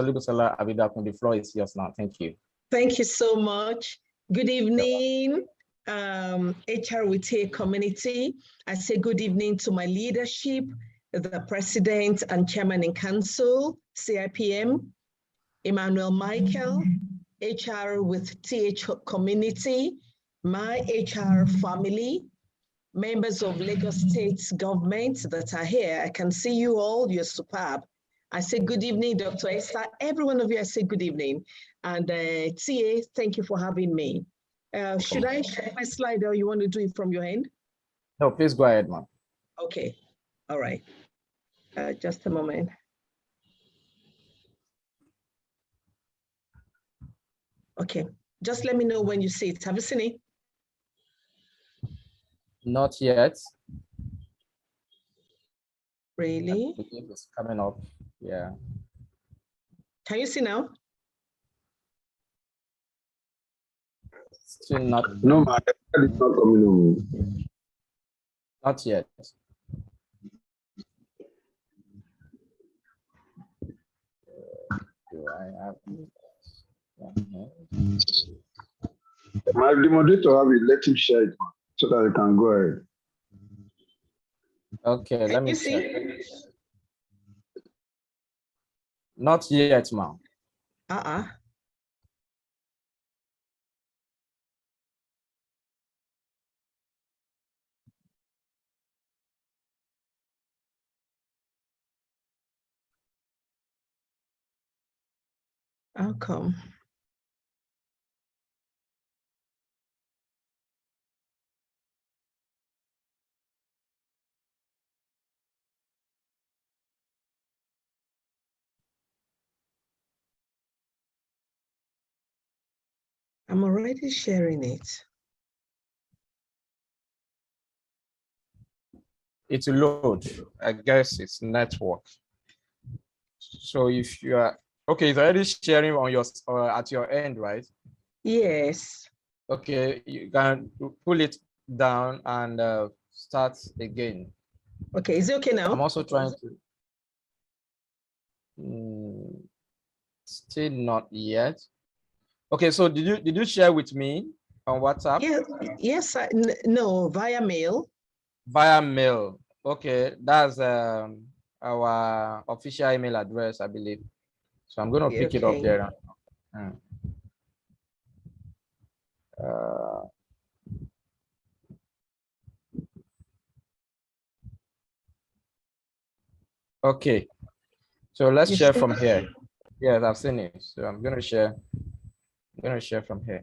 Olubusola Abidakun, the floor is yours now. Thank you. Thank you so much. Good evening, HR with TA community. I say good evening to my leadership, the president and chairman in council, CIPM, Emmanuel Michael, HR with TH community, my HR family, members of Lagos State government that are here. I can see you all, you're superb. I say good evening, Dr. Esther. Every one of you, I say good evening. And TA, thank you for having me. Should I share my slide or you want to do it from your end? No, please go ahead, ma'am. Okay, all right. Just a moment. Okay, just let me know when you see it. Have you seen it? Not yet. Really? I think it's coming up. Yeah. Can you see now? Still not. No, my it's not coming on. Not yet. Do I have? The moderator have it, let him share it so that I can go ahead. Okay, let me see? check. Not yet, ma'am. How come? I'm already sharing it. It's load. I guess it's network. So if you are okay, it's already sharing on your at your end, right? Yes. Okay, you can pull it down and start again. Okay, is it okay now? I'm also trying to. Still not yet. Okay, so did you share with me on WhatsApp? Yeah, yes, no, via mail. Via mail. Okay, that's our official email address, I believe. So I'm going to pick it up there. Okay, so let's share from here. Yes, I've seen it. So I'm going to share. I'm going to share from here.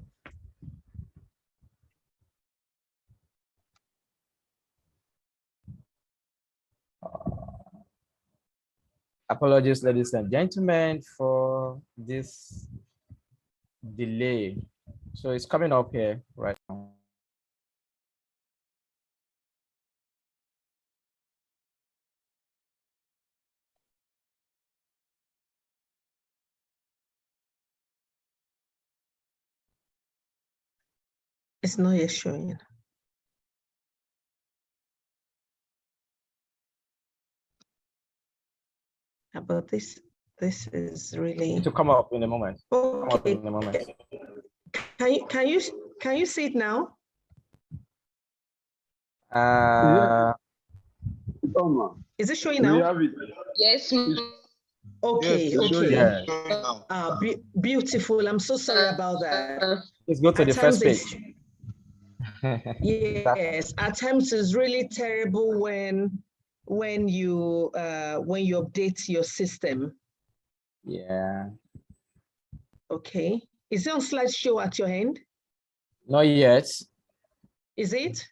Apologies, ladies and gentlemen, for this delay. So it's coming up here right now. It's not yet showing. But this is really. It will come up in a moment. Okay. In a moment. Can you see it now? Is it showing now? We have it. Yes. Okay. Yes, okay. Yeah. Beautiful. I'm so sorry about that. Let's go to the first page. Yes, at times it's really terrible when you update your system. Yeah. Okay. Is it on slideshow at your end? Not yet. Is it?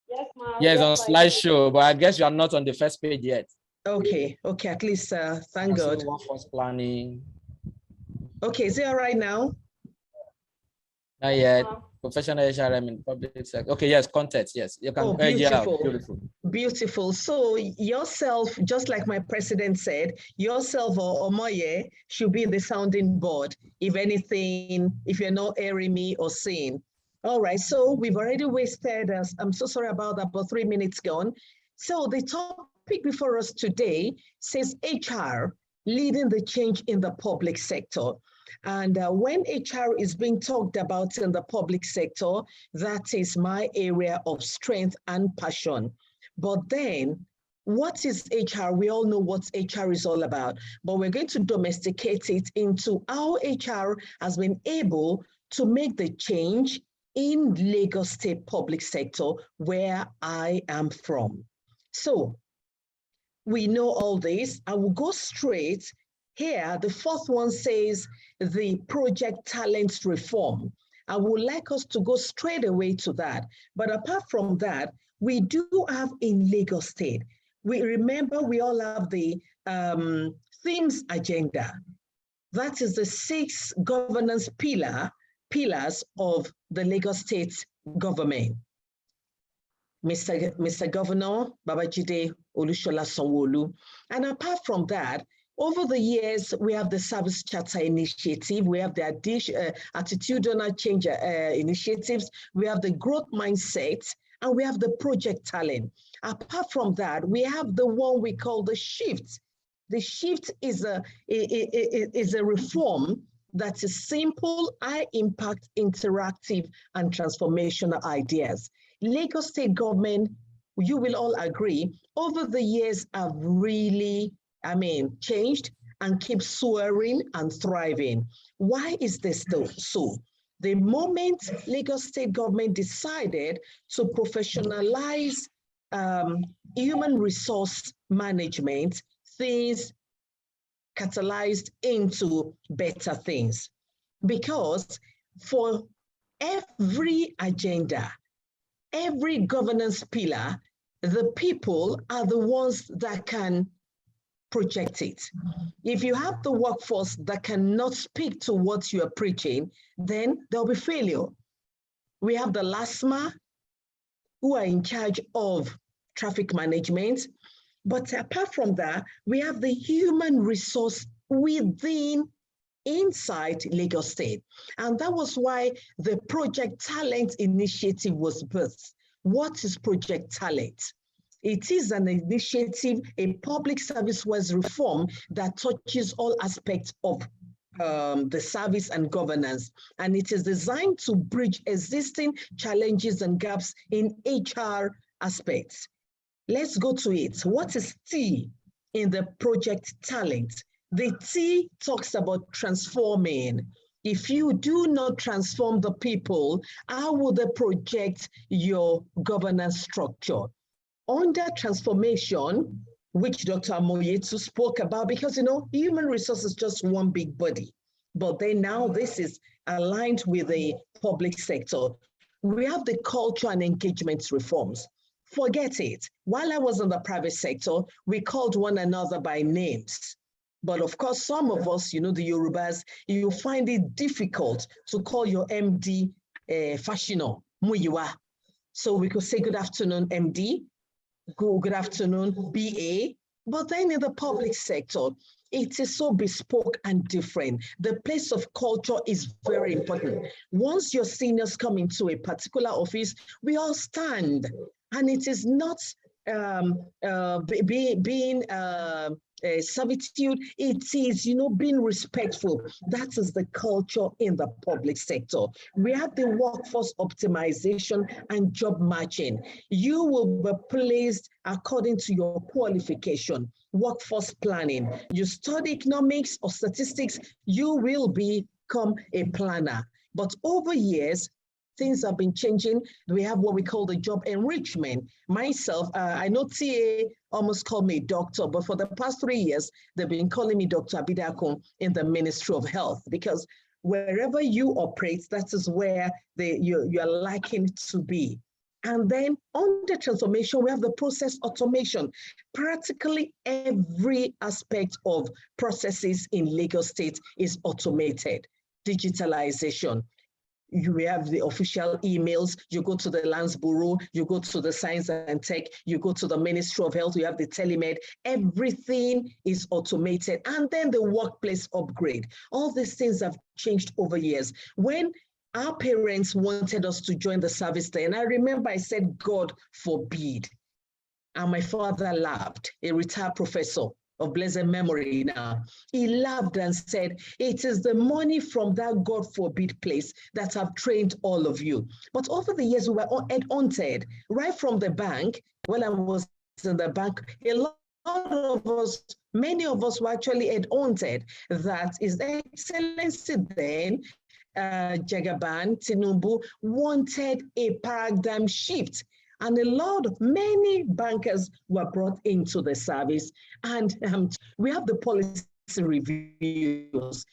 Yes, ma'am. Yes, on slideshow, but I guess you are not on the first page yet. Okay. Okay. At least thank God. Workforce planning. Okay. Is it all right now? Not yet. Professional HRM in public sector. Okay, yes, context, yes. You can. Oh, beautiful. Yeah, beautiful. Beautiful. So yourself, just like my president said, yourself or Omoye should be the sounding board, if anything, if you're not hearing me or seeing. All right, so we've already wasted, I'm so sorry about that, but 3 minutes gone. So the topic before us today says HR, leading the change in the public sector. And when HR is being talked about in the public sector, that is my area of strength and passion. But then, what is HR? We all know what HR is all about, but we're going to domesticate it into how HR has been able to make the change in Lagos State public sector, where I am from. So we know all this. I will go straight here. The fourth one says the project talent reform. I would like us to go straight away to that. But apart from that, we do have in Lagos State, we remember we all have the themes agenda. That is the 6 governance pillars of the Lagos State government. Mr. Governor Babajide Olusola Sanwo-Olu. And apart from that, over the years, we have the Service Charter Initiative, we have the attitudinal change initiatives, we have the growth mindset, and we have the project talent. Apart from that, we have the one we call the shift. The shift is a reform that is simple, high impact, interactive, and transformational ideas. Lagos State government, you will all agree, over the years have really, changed and keep soaring and thriving. Why is this so? The moment Lagos State government decided to professionalize human resource management, things catalyzed into better things. Because for every agenda, every governance pillar, the people are the ones that can project it. If you have the workforce that cannot speak to what you are preaching, then there'll be failure. We have the LASMA, who are in charge of traffic management. But apart from that, we have the human resource inside Lagos State. And that was why the Project Talent Initiative was birthed. What is Project Talent? It is an initiative, a public service-wise reform that touches all aspects of the service and governance. And it is designed to bridge existing challenges and gaps in HR aspects. Let's go to it. What is T in the Project Talent? The T talks about transforming. If you do not transform the people, how will they project your governance structure? Under transformation, which Dr. Amoyetu spoke about, because human resources is just one big body. But then now this is aligned with the public sector. We have the culture and engagement reforms. Forget it. While I was in the private sector, we called one another by names. But of course, some of us, the Yorubas, you find it difficult to call your MD Fashino, Muyiwa. So we could say good afternoon, MD, good afternoon, BA. But then in the public sector, it is so bespoke and different. The place of culture is very important. Once your seniors come into a particular office, we all stand. And it is not being servitude, it is, being respectful. That is the culture in the public sector. We have the workforce optimization and job matching. You will be placed according to your qualification. Workforce planning. You study economics or statistics, you will become a planner. But over years, things have been changing. We have what we call the job enrichment. Myself, I know TA almost called me doctor, but for the past 3 years, they've been calling me Dr. Abidakun in the Ministry of Health, because wherever you operate, that is where you're liking to be. And then on the transformation, we have the process automation. Practically every aspect of processes in Lagos State is automated. Digitalization. You have the official emails, you go to the Lands Bureau, you go to the Science and Tech, you go to the Ministry of Health, you have the telemed, everything is automated. And then the workplace upgrade. All these things have changed over years. When our parents wanted us to join the service there, and I remember I said, God forbid. And my father laughed, a retired professor. of blessed memory now. He laughed and said, it is the money from that God forbid place that have trained all of you. But over the years, we were headhunted right from the bank. When I was in the bank, a lot of us, many of us were actually headhunted. That His Excellency then, Jagaban Tinubu, wanted a paradigm shift. And many bankers were brought into the service. And we have the policy reviews.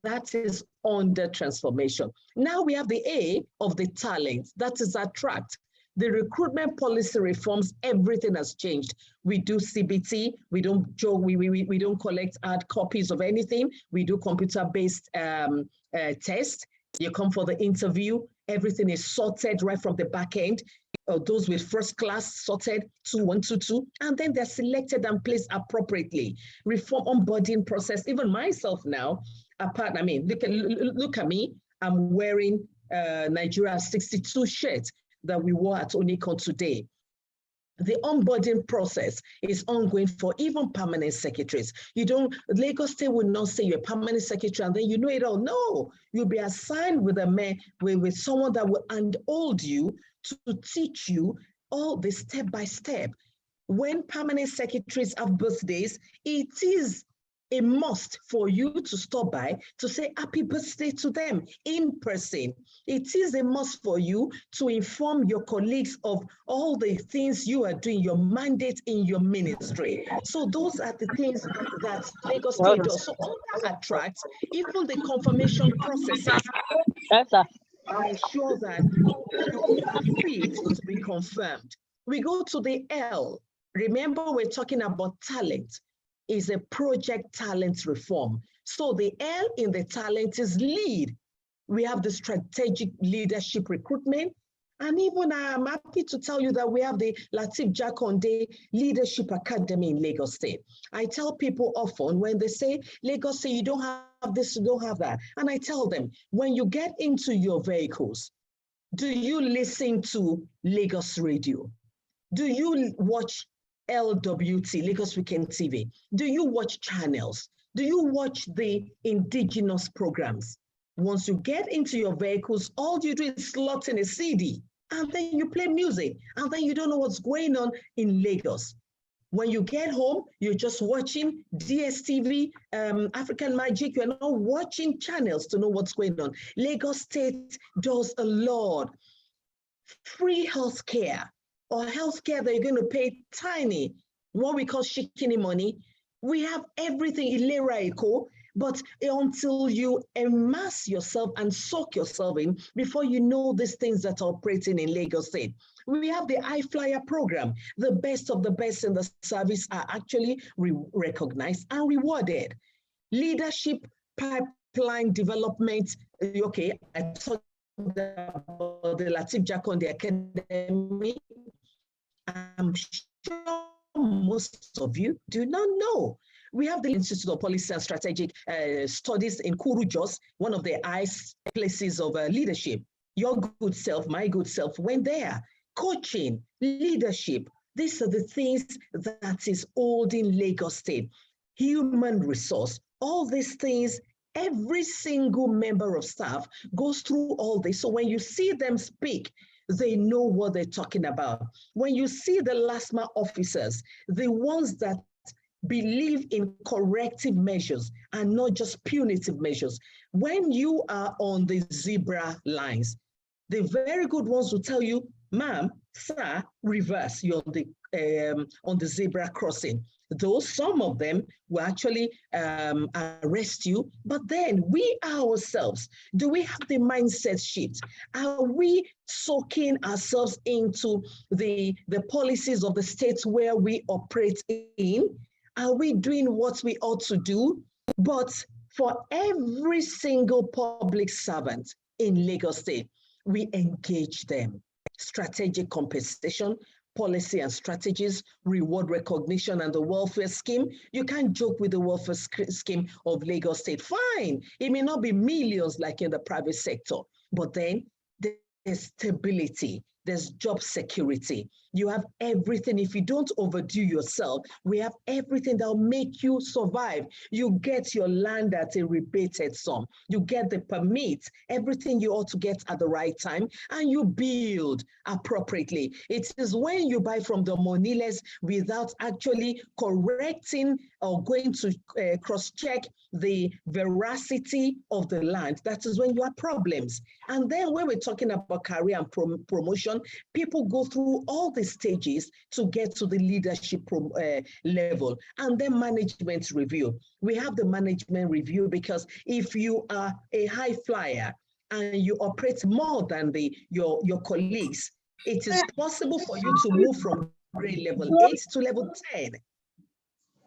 That is under transformation. Now we have the A of the talent, that is attract. The recruitment policy reforms, everything has changed. We do CBT, we don't collect hard copies of anything. We do computer-based tests. You come for the interview, everything is sorted right from the back end. Those with first class sorted 2, 1, 2, 2, and then they're selected and placed appropriately. Reform onboarding process. Even myself now, look at me. I'm wearing Nigeria 62 shirt that we wore at Onikon today. The onboarding process is ongoing for even permanent secretaries. Lagos State will not say you're a permanent secretary and then you know it all. No, you'll be assigned with with someone that will handhold you to teach you all the step by step. When permanent secretaries have birthdays, it is a must for you to stop by to say happy birthday to them in person. It is a must for you to inform your colleagues of all the things you are doing, your mandate in your ministry. So those are the things that Lagos State does. So all that attracts, even the confirmation processes, ensure that you are fit to be confirmed. We go to the L. Remember, we're talking about talent. Is a project talent reform. So the L in the talent is lead. We have the strategic leadership recruitment. And even I'm happy to tell you that we have the Lateef Jakonde Leadership Academy in Lagos State. I tell people often when they say, Lagos State, you don't have this, you don't have that. And I tell them, when you get into your vehicles, do you listen to Lagos Radio? Do you watch LWT, Lagos Weekend TV? Do you watch channels? Do you watch the indigenous programs? Once you get into your vehicles, all you do is slot in a CD and then you play music and then you don't know what's going on in Lagos. When you get home, you're just watching DSTV, African Magic. You're not watching channels to know what's going on. Lagos State does a lot. Free healthcare, or healthcare that you're going to pay tiny, what we call shikini money. We have everything, Ilera Eco, but until you immerse yourself and soak yourself in before you know these things that are operating in Lagos State. We have the iFlyer program. The best of the best in the service are actually recognized and rewarded. Leadership pipeline development. Okay, I talked about the Lateef Jakonde Academy. I'm sure most of you do not know. We have the Institute of Policy and Strategic Studies in Kuru Jos, one of the highest places of leadership. Your good self, my good self went there. Coaching, leadership, these are the things that is holding Lagos State. Human resource, all these things, every single member of staff goes through all this. So when you see them speak, they know what they're talking about. When you see the LASMA officers, the ones that believe in corrective measures and not just punitive measures, when you are on the zebra lines, the very good ones will tell you, ma'am, sir, reverse, you're on the zebra crossing. Though some of them will actually arrest you, but then we ourselves, do we have the mindset shift? Are we soaking ourselves into the policies of the states where we operate in? Are we doing what we ought to do? But for every single public servant in Lagos State, we engage them. Strategic compensation, policy and strategies, reward recognition, and the welfare scheme. You can't joke with the welfare scheme of Lagos State. Fine, it may not be millions like in the private sector, but then there's stability, there's job security. You have everything. If you don't overdo yourself, we have everything that will make you survive. You get your land at a rebated sum. You get the permit, everything you ought to get at the right time, and you build appropriately. It is when you buy from the moneyless without actually correcting or going to cross-check the veracity of the land, that is when you have problems. And then when we're talking about career and promotion, people go through all the stages to get to the leadership level. And then management review. We have the management review because if you are a high flyer and you operate more than your colleagues, it is possible for you to move from grade level 8 to level 10.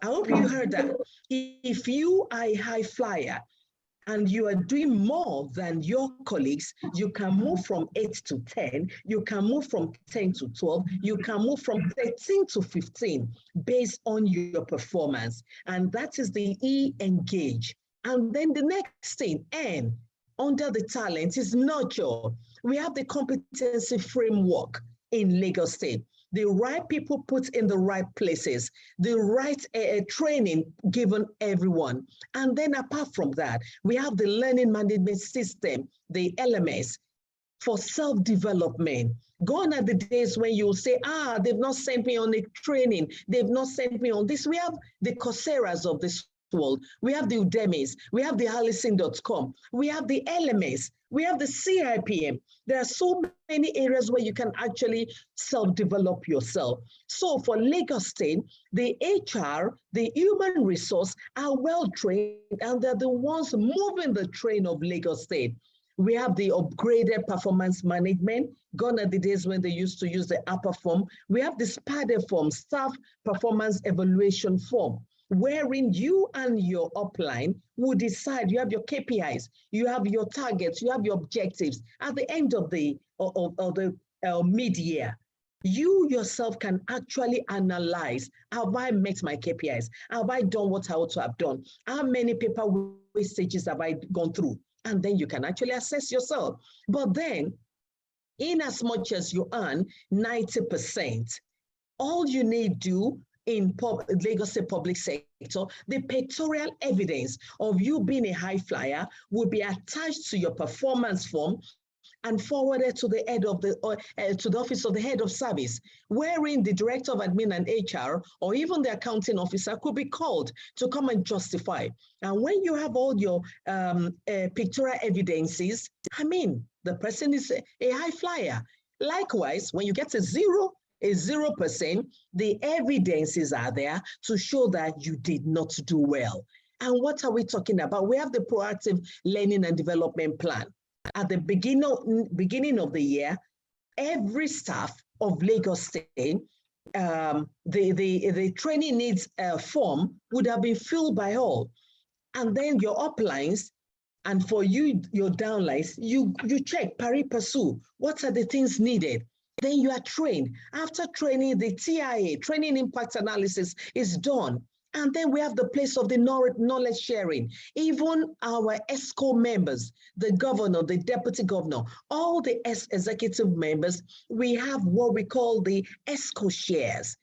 I hope you heard that. If you are a high flyer and you are doing more than your colleagues, you can move from 8 to 10, you can move from 10 to 12, you can move from 13 to 15 based on your performance. And that is the E, engage. And then the next thing, N, under the talent, is nurture. We have the competency framework in Lagos State. The right people put in the right places, the right training given everyone. And then apart from that, we have the learning management system, the LMS, for self-development. Gone are the days when you say, they've not sent me on a training, they've not sent me on this. We have the Coursera's of this world, we have the Udemy's, we have the Allison.com, we have the LMS, we have the CIPM. There are so many areas where you can actually self-develop yourself. So for Lagos State, the HR, the human resource are well-trained, and they're the ones moving the train of Lagos State. We have the upgraded performance management. Gone are the days when they used to use the upper form. We have the SPADE form, staff performance evaluation form, wherein you and your upline will decide. You have your KPIs, you have your targets, you have your objectives. At the end of the mid-year, you yourself can actually analyze, have I met my KPIs? Have I done what I ought to have done? How many paper wastages have I gone through? And then you can actually assess yourself. But then, in as much as you earn 90%, all you need to do in Lagos State public sector, the pictorial evidence of you being a high flyer will be attached to your performance form and forwarded to the head of to the office of the head of service, wherein the director of admin and HR, or even the accounting officer, could be called to come and justify. And when you have all your pictorial evidences, I mean, the person is a high flyer. Likewise, when you get a 0%, the evidences are there to show that you did not do well. And what are we talking about? We have the proactive learning and development plan. At the beginning of the year, every staff of Lagos State, the training needs form would have been filled by all. And then your uplines, and for you, your downlines, you check pari passu. What are the things needed? Then you are trained. After training, the TIA, training impact analysis, is done. And then we have the place of the knowledge sharing. Even our ESCO members, the governor, the deputy governor, all the executive members, we have what we call the ESCO shares.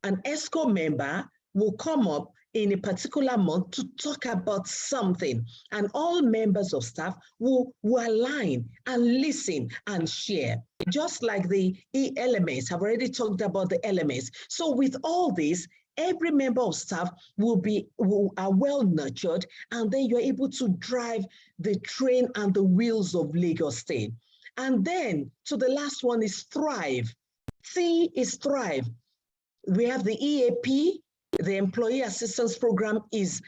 An ESCO member will come up in a particular month to talk about something, and all members of staff will align and listen and share. Just like the LMS, I've already talked about the LMS. So with all this, every member of staff are well nurtured, and then you're able to drive the train and the wheels of Lagos State. And then, so the last one is thrive. C is thrive. We have the EAP, the Employee Assistance Program is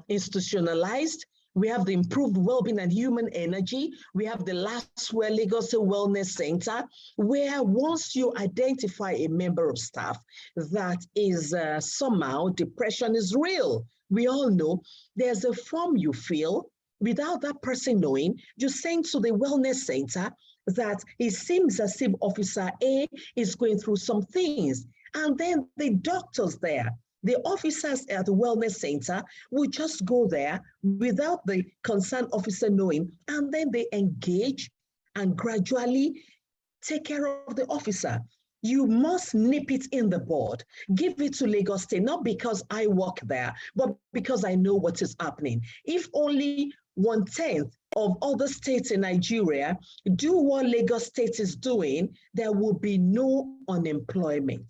institutionalized. We have the improved well-being and human energy. We have the Laswell Lagos Wellness Center, where once you identify a member of staff that is somehow depression is real, we all know there's a form you fill without that person knowing. You send to the wellness center that it seems as if Officer A is going through some things. And then the doctors there, the officers at the wellness center will just go there without the concerned officer knowing, and then they engage and gradually take care of the officer. You must nip it in the bud. Give it to Lagos State, not because I work there, but because I know what is happening. If only 1/10 of other states in Nigeria do what Lagos State is doing, there will be no unemployment.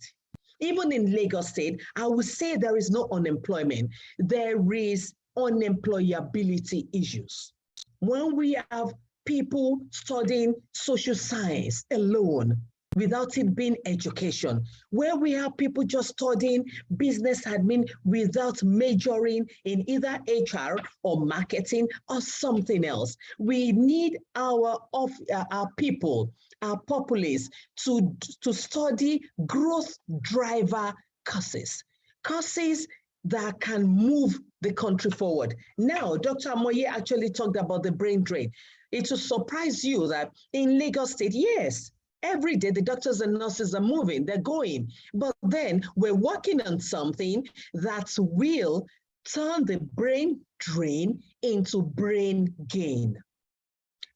Even in Lagos State, I would say there is no unemployment. There is unemployability issues. When we have people studying social science alone, without it being education, where we have people just studying business admin without majoring in either HR or marketing or something else. We need our people, our populace to study growth driver courses that can move the country forward. Now, Dr. Amoye actually talked about the brain drain. It will surprise you that in Lagos State, yes, every day the doctors and nurses are moving, they're going, but then we're working on something that will turn the brain drain into brain gain.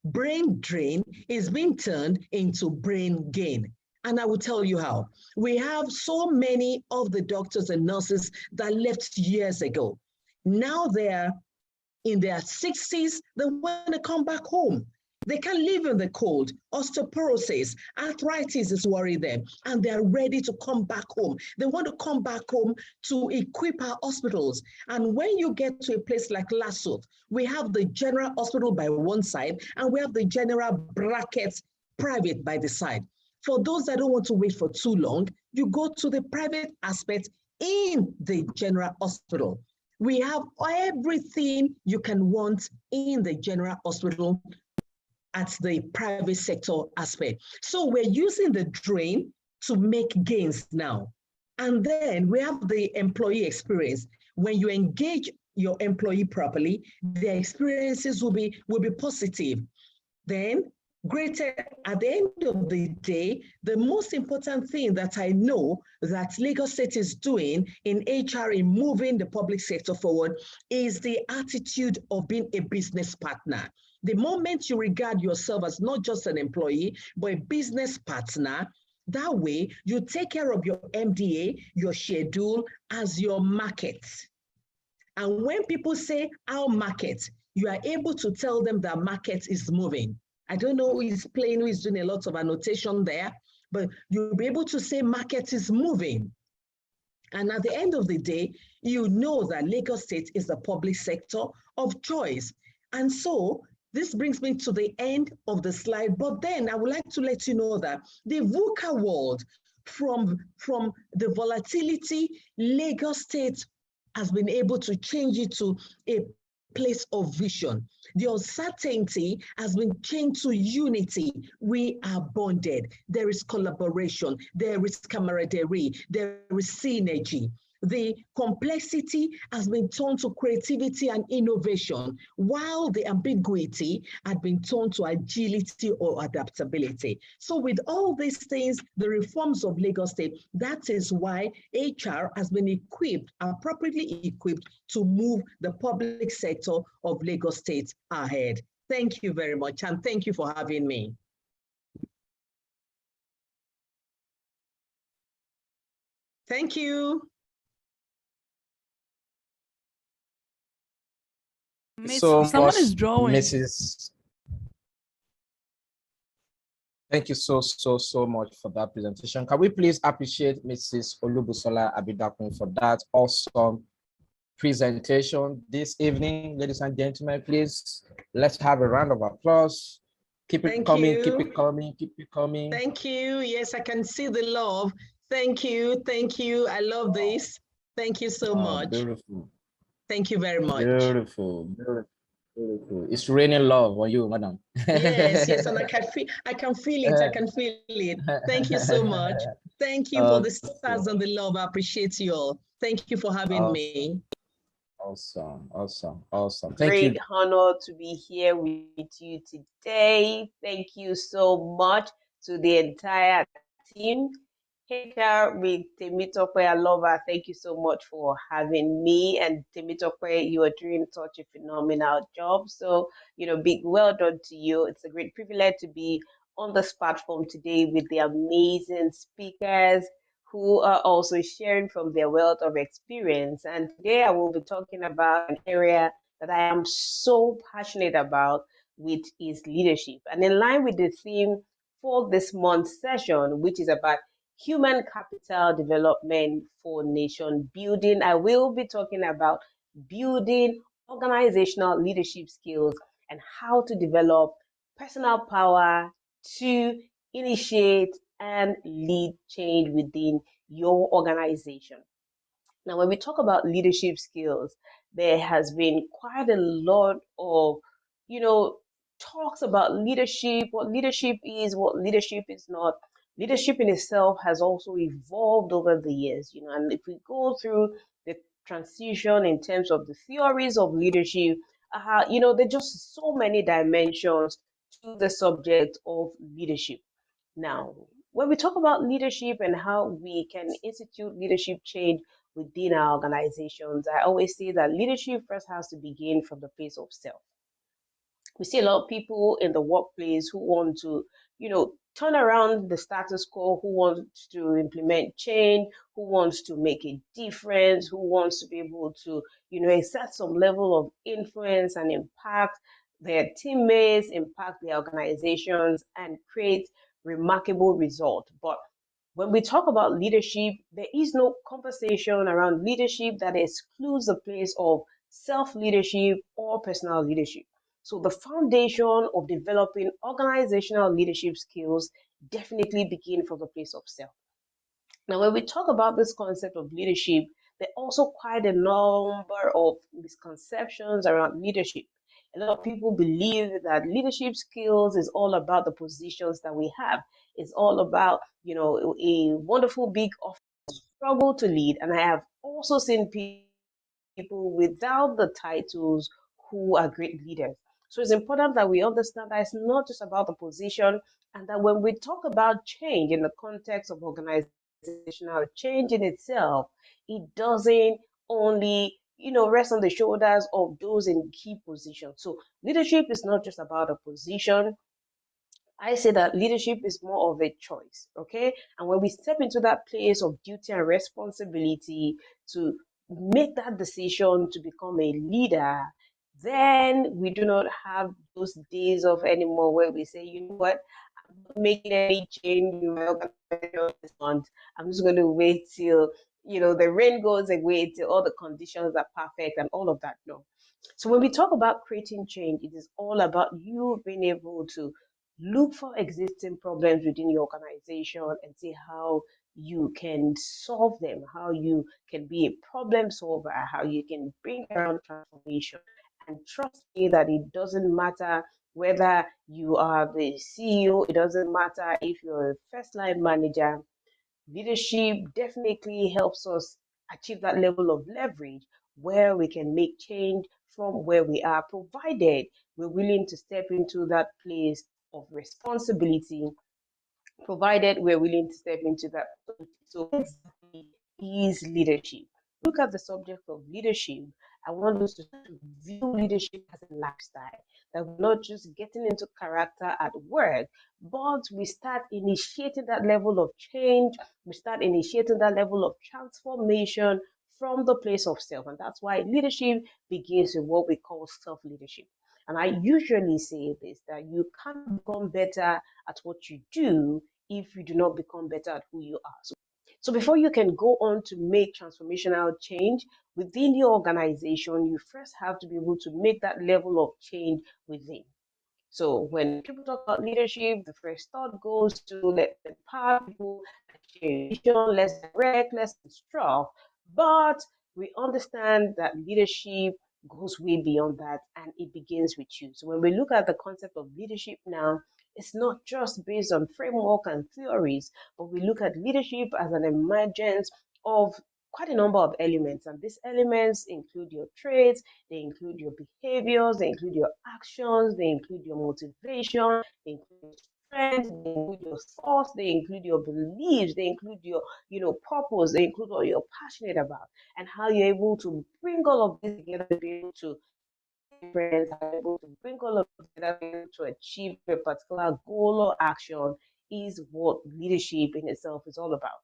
Brain drain is being turned into brain gain. And I will tell you how. We have so many of the doctors and nurses that left years ago. Now they're in their 60s, they want to come back home. They can't live in the cold. Osteoporosis, arthritis is worrying them, and they're ready to come back home. They want to come back home to equip our hospitals. And when you get to a place like LASUTH, we have the general hospital by one side, and we have the general brackets private by the side. For those that don't want to wait for too long, you go to the private aspect in the general hospital. We have everything you can want in the general hospital at the private sector aspect. So we're using the drain to make gains now. And then we have the employee experience. When you engage your employee properly, their experiences will be positive. Then greater, at the end of the day, the most important thing that I know that Lagos State is doing in HR in moving the public sector forward is the attitude of being a business partner. The moment you regard yourself as not just an employee, but a business partner, that way you take care of your MDA, your schedule as your market. And when people say our market, you are able to tell them that market is moving. I don't know who is playing, who is doing a lot of annotation there, but you'll be able to say market is moving. And at the end of the day, you know that Lagos State is the public sector of choice. And so this brings me to the end of the slide, but then I would like to let you know that the VUCA world, from the volatility, Lagos State has been able to change it to a place of vision. The uncertainty has been changed to unity. We are bonded. There is collaboration. There is camaraderie. There is synergy. The complexity has been turned to creativity and innovation, while the ambiguity had been turned to agility or adaptability. So with all these things, the reforms of Lagos State, that is why HR has been equipped, appropriately equipped, to move the public sector of Lagos State ahead. Thank you very much, and thank you for having me. Thank you. So someone much, is drawing. Mrs. Thank you so much for that presentation. Can we please appreciate Mrs. Olubusola Abidakun for that awesome presentation this evening? Ladies and gentlemen, please, let's have a round of applause. Keep it coming, keep it coming, keep it coming. Thank you. Yes, I can see the love. Thank you. Thank you. I love this. Thank you so much. Beautiful. Thank you very much. Beautiful, beautiful, beautiful. It's raining love on you, madam. Yes, yes, and I can feel it. I can feel it. Thank you so much. Thank you for the stars and the love. I appreciate you all. Thank you for having me. Awesome, awesome, awesome. Thank you. Great honor to be here with you today. Thank you so much to the entire team. HR with Temitope, I love her. Thank you so much for having me. And Temitope, you are doing such a phenomenal job. So, big well done to you. It's a great privilege to be on this platform today with the amazing speakers who are also sharing from their wealth of experience. And today I will be talking about an area that I am so passionate about, which is leadership. And in line with the theme for this month's session, which is about human capital development for nation building, I will be talking about building organizational leadership skills and how to develop personal power to initiate and lead change within your organization. Now, when we talk about leadership skills, there has been quite a lot of, you know, talks about leadership, what leadership is, what leadership is not. Leadership in itself has also evolved over the years, and if we go through the transition in terms of the theories of leadership, there are just so many dimensions to the subject of leadership. Now, when we talk about leadership and how we can institute leadership change within our organizations, I always say that leadership first has to begin from the place of self. We see a lot of people in the workplace who want to, turn around the status quo, who wants to implement change, who wants to make a difference, who wants to be able to, exert some level of influence and impact their teammates, impact their organizations, and create remarkable results. But when we talk about leadership, there is no conversation around leadership that excludes the place of self leadership or personal leadership. So, the foundation of developing organizational leadership skills definitely begin from the place of self. Now, when we talk about this concept of leadership, there are also quite a number of misconceptions around leadership. A lot of people believe that leadership skills is all about the positions that we have. It's all about, a wonderful big office struggle to lead. And I have also seen people without the titles who are great leaders. So it's important that we understand that it's not just about the position, and that when we talk about change in the context of organizational change in itself, it doesn't only rest on the shoulders of those in key positions. So leadership is not just about a position. I say that leadership is more of a choice, okay? And when we step into that place of duty and responsibility to make that decision to become a leader, then we do not have those days of anymore where we say, you know what, I'm not making any change in my organization this month. I'm just going to wait till, the rain goes away, till all the conditions are perfect and all of that. No. So when we talk about creating change, it is all about you being able to look for existing problems within your organization and see how you can solve them, how you can be a problem solver, how you can bring around transformation. And trust me that it doesn't matter whether you are the CEO, it doesn't matter if you're a first line manager. Leadership definitely helps us achieve that level of leverage where we can make change from where we are, provided we're willing to step into that place of responsibility, provided we're willing to step into that. So, exactly is leadership. Look at the subject of leadership. I want us to view leadership as a lifestyle, that we're not just getting into character at work, but we start initiating that level of change, we start initiating that level of transformation from the place of self. And that's why leadership begins with what we call self leadership. And I usually say this, that you can't become better at what you do if you do not become better at who you are. So before you can go on to make transformational change within your organization, you first have to be able to make that level of change within. So when people talk about leadership, the first thought goes to let's empower people, let's direct, let's instruct. But we understand that leadership goes way beyond that, and it begins with you. So when we look at the concept of leadership now, it's not just based on framework and theories, but we look at leadership as an emergence of quite a number of elements. And these elements include your traits, they include your behaviors, they include your actions, they include your motivation, they include your strength, they include your thoughts, they include your beliefs, they include your, purpose, they include what you're passionate about, and how you're able to bring all of this together to be able to friends, are able to bring all of them together to achieve a particular goal or action is what leadership in itself is all about.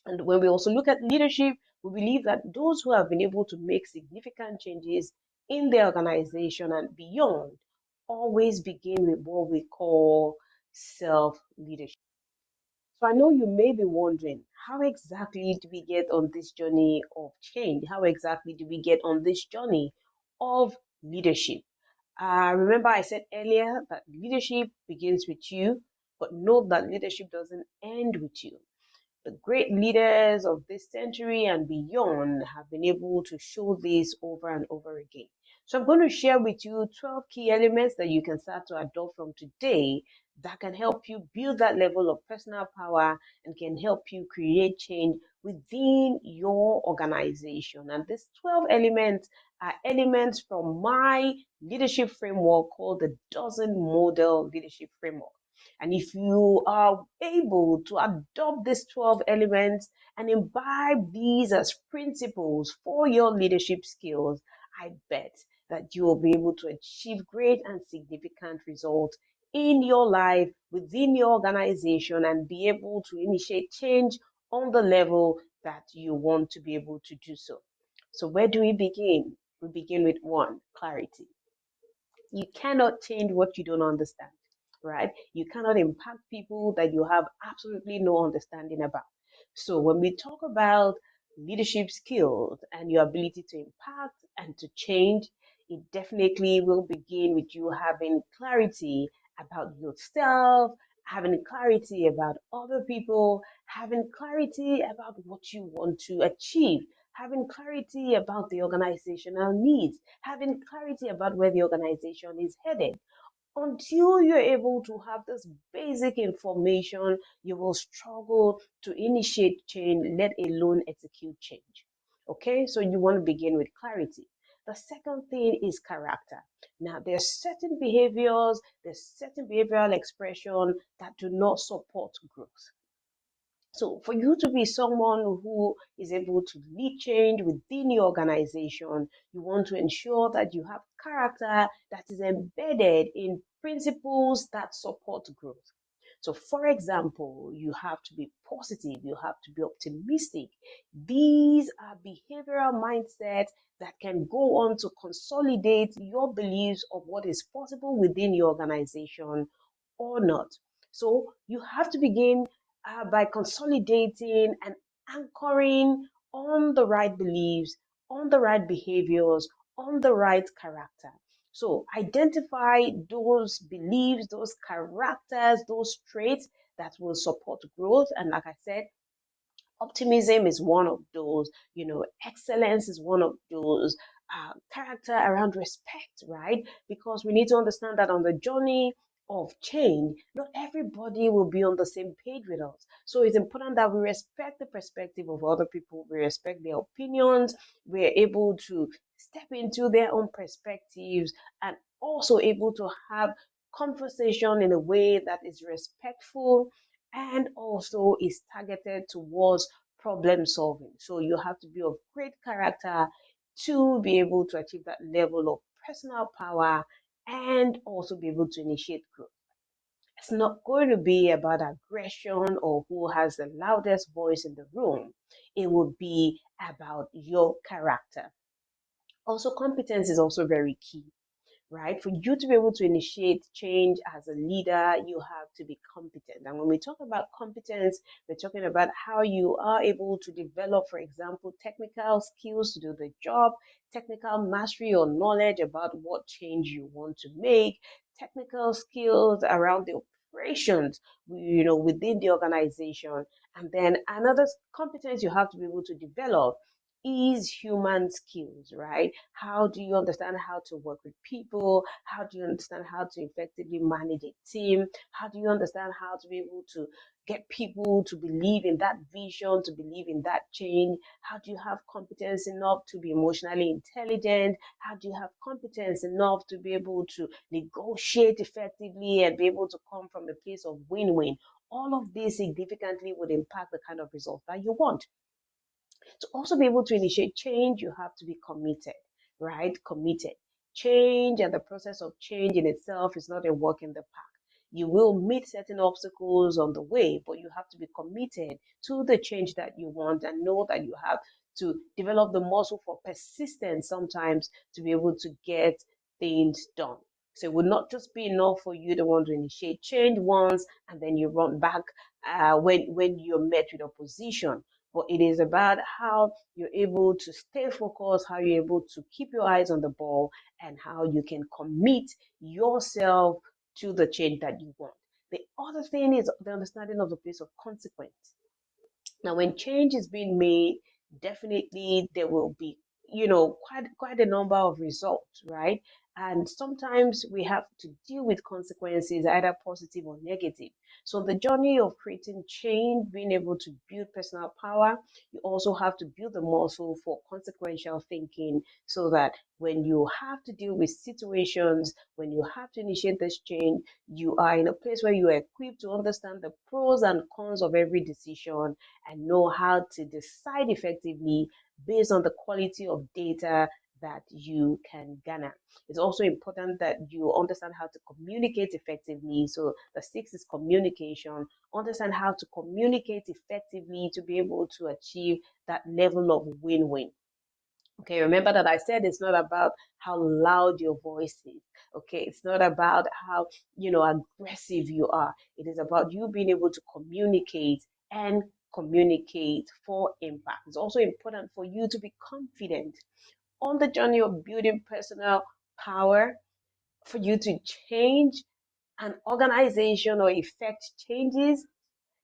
And when we also look at leadership, we believe that those who have been able to make significant changes in their organization and beyond always begin with what we call self leadership. So I know you may be wondering, how exactly do we get on this journey of change? How exactly do we get on this journey of leadership? Remember, I said earlier that leadership begins with you, but note that leadership doesn't end with you. The great leaders of this century and beyond have been able to show this over and over again. So I'm going to share with you 12 key elements that you can start to adopt from today that can help you build that level of personal power and can help you create change within your organization. And these 12 elements are elements from my leadership framework called the Dozen Model Leadership Framework. And if you are able to adopt these 12 elements and imbibe these as principles for your leadership skills, I bet that you will be able to achieve great and significant results in your life, within your organization, and be able to initiate change on the level that you want to be able to do so. So where do we begin? We begin with one, clarity. You cannot change what you don't understand, right? You cannot impact people that you have absolutely no understanding about. So when we talk about leadership skills and your ability to impact and to change, it definitely will begin with you having clarity about yourself, having clarity about other people, having clarity about what you want to achieve, having clarity about the organizational needs, having clarity about where the organization is headed. Until you're able to have this basic information, you will struggle to initiate change, let alone execute change. Okay, so you want to begin with clarity. The second thing is character. Now, there's certain behaviors, there's certain behavioral expression that do not support growth. So for you to be someone who is able to lead change within your organization, you want to ensure that you have character that is embedded in principles that support growth. So for example, you have to be positive, you have to be optimistic. These are behavioral mindsets that can go on to consolidate your beliefs of what is possible within your organization or not. So you have to begin by consolidating and anchoring on the right beliefs, on the right behaviors, on the right character. So identify those beliefs, those characters, those traits that will support growth. And like I said, optimism is one of those, excellence is one of those, character around respect, right? Because we need to understand that on the journey of change, not everybody will be on the same page with us. So it's important that we respect the perspective of other people, we respect their opinions, we're able to step into their own perspectives and also able to have conversation in a way that is respectful and also is targeted towards problem solving. So you have to be of great character to be able to achieve that level of personal power and also be able to initiate growth. It's not going to be about aggression or who has the loudest voice in the room. It will be about your character. Also, competence is also very key, right? For you to be able to initiate change as a leader, you have to be competent. And when we talk about competence, we're talking about how you are able to develop, for example, technical skills to do the job, technical mastery or knowledge about what change you want to make, technical skills around the operations, within the organization. And then another competence you have to be able to develop is human skills, right? How do you understand how to work with people? How do you understand how to effectively manage a team? How do you understand how to be able to get people to believe in that vision, to believe in that change? How do you have competence enough to be emotionally intelligent? How do you have competence enough to be able to negotiate effectively and be able to come from a place of win-win? All of this significantly would impact the kind of result that you want. To also be able to initiate change, you have to be committed, right? Committed. change and the process of change in itself is not a walk in the park. You will meet certain obstacles on the way, but you have to be committed to the change that you want and know that you have to develop the muscle for persistence sometimes to be able to get things done. So it would not just be enough for you to want to initiate change once and then you run back when you're met with opposition. But it is about how you're able to stay focused, how you're able to keep your eyes on the ball, and how you can commit yourself to the change that you want. The other thing is the understanding of the place of consequence. Now, when change is being made, definitely there will be, quite a number of results, right? And sometimes we have to deal with consequences, either positive or negative. So, the journey of creating change, being able to build personal power, you also have to build the muscle for consequential thinking so that when you have to deal with situations, when you have to initiate this change, you are in a place where you are equipped to understand the pros and cons of every decision and know how to decide effectively based on the quality of data that you can garner. It's also important that you understand how to communicate effectively. So the sixth is communication. Understand how to communicate effectively to be able to achieve that level of win-win. Okay, remember that I said it's not about how loud your voice is. Okay, it's not about how aggressive you are. It is about you being able to communicate and communicate for impact. It's also important for you to be confident on the journey of building personal power, for you to change an organization or effect changes.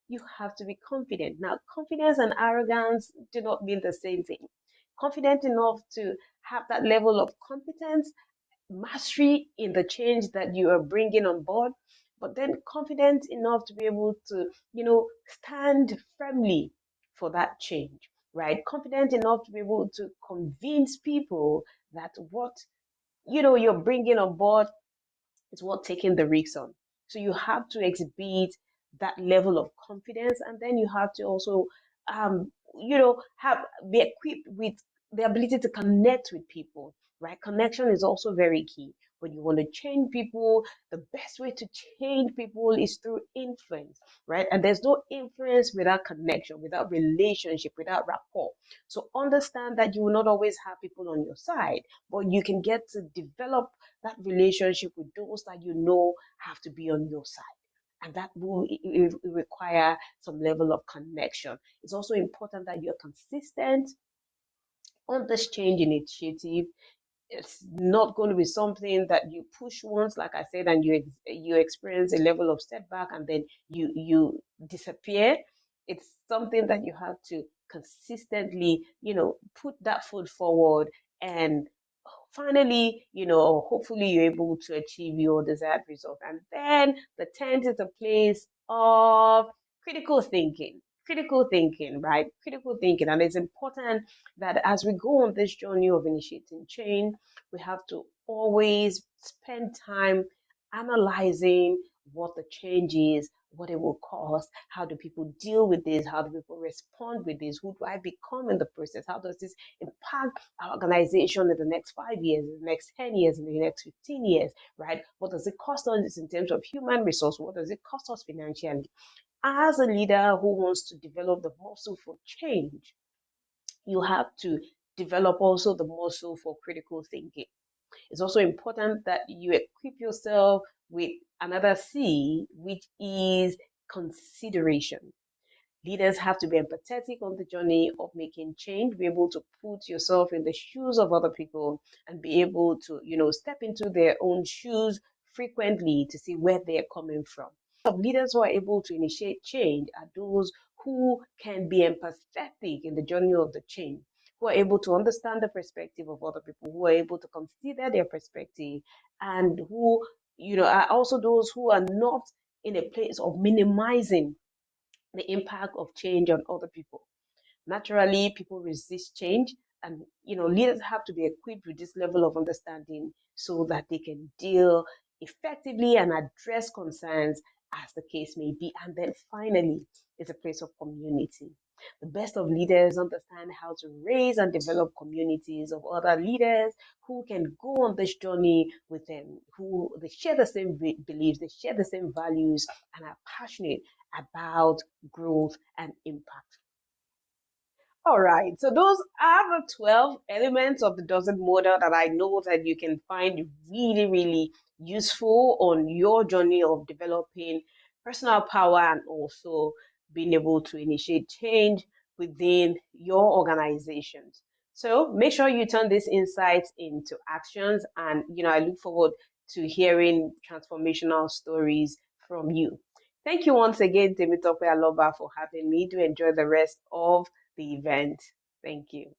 You have to be confident. Now, confidence and arrogance do not mean the same thing. Confident enough to have that level of competence, mastery in the change that you are bringing on board, but then confident enough to be able to, stand firmly for that change, right? Confident enough to be able to convince people that what, you're bringing on board is worth taking the risk on. So you have to exhibit that level of confidence, and then you have to also, have be equipped with the ability to connect with people. Right? Connection is also very key. When you want to change people, the best way to change people is through influence, right? And there's no influence without connection, without relationship, without rapport. So understand that you will not always have people on your side, but you can get to develop that relationship with those that you know have to be on your side. And that will require some level of connection. It's also important that you're consistent on this change initiative. It's not going to be something that you push once, like I said, and you experience a level of setback and then you disappear. It's something that you have to consistently, put that foot forward, and finally, hopefully you're able to achieve your desired result. And then the 10th is a place of critical thinking. Critical thinking, right? Critical thinking. And it's important that as we go on this journey of initiating change, we have to always spend time analyzing what the change is, what it will cost, how do people deal with this, how do people respond with this, who do I become in the process, how does this impact our organization in the next 5 years, in the next 10 years, in the next 15 years, right? What does it cost us in terms of human resource? What does it cost us financially? As a leader who wants to develop the muscle for change, you have to develop also the muscle for critical thinking. It's also important that you equip yourself with another C, which is consideration. Leaders have to be empathetic on the journey of making change, be able to put yourself in the shoes of other people and be able to, step into their own shoes frequently to see where they're coming from. Leaders who are able to initiate change are those who can be empathetic in the journey of the change, who are able to understand the perspective of other people, who are able to consider their perspective, and who, are also those who are not in a place of minimizing the impact of change on other people. Naturally, people resist change, and leaders have to be equipped with this level of understanding so that they can deal effectively and address concerns as the case may be. And then finally, it's a place of community. The best of leaders understand how to raise and develop communities of other leaders who can go on this journey with them, who they share the same beliefs, they share the same values, and are passionate about growth and impact. All right, so those are the 12 elements of the dozen model that I know that you can find really, really useful on your journey of developing personal power and also being able to initiate change within your organizations. So make sure you turn these insights into actions, and I look forward to hearing transformational stories from you. Thank you once again, Temitope Aloba, for having me. Do enjoy the rest of the event. Thank you.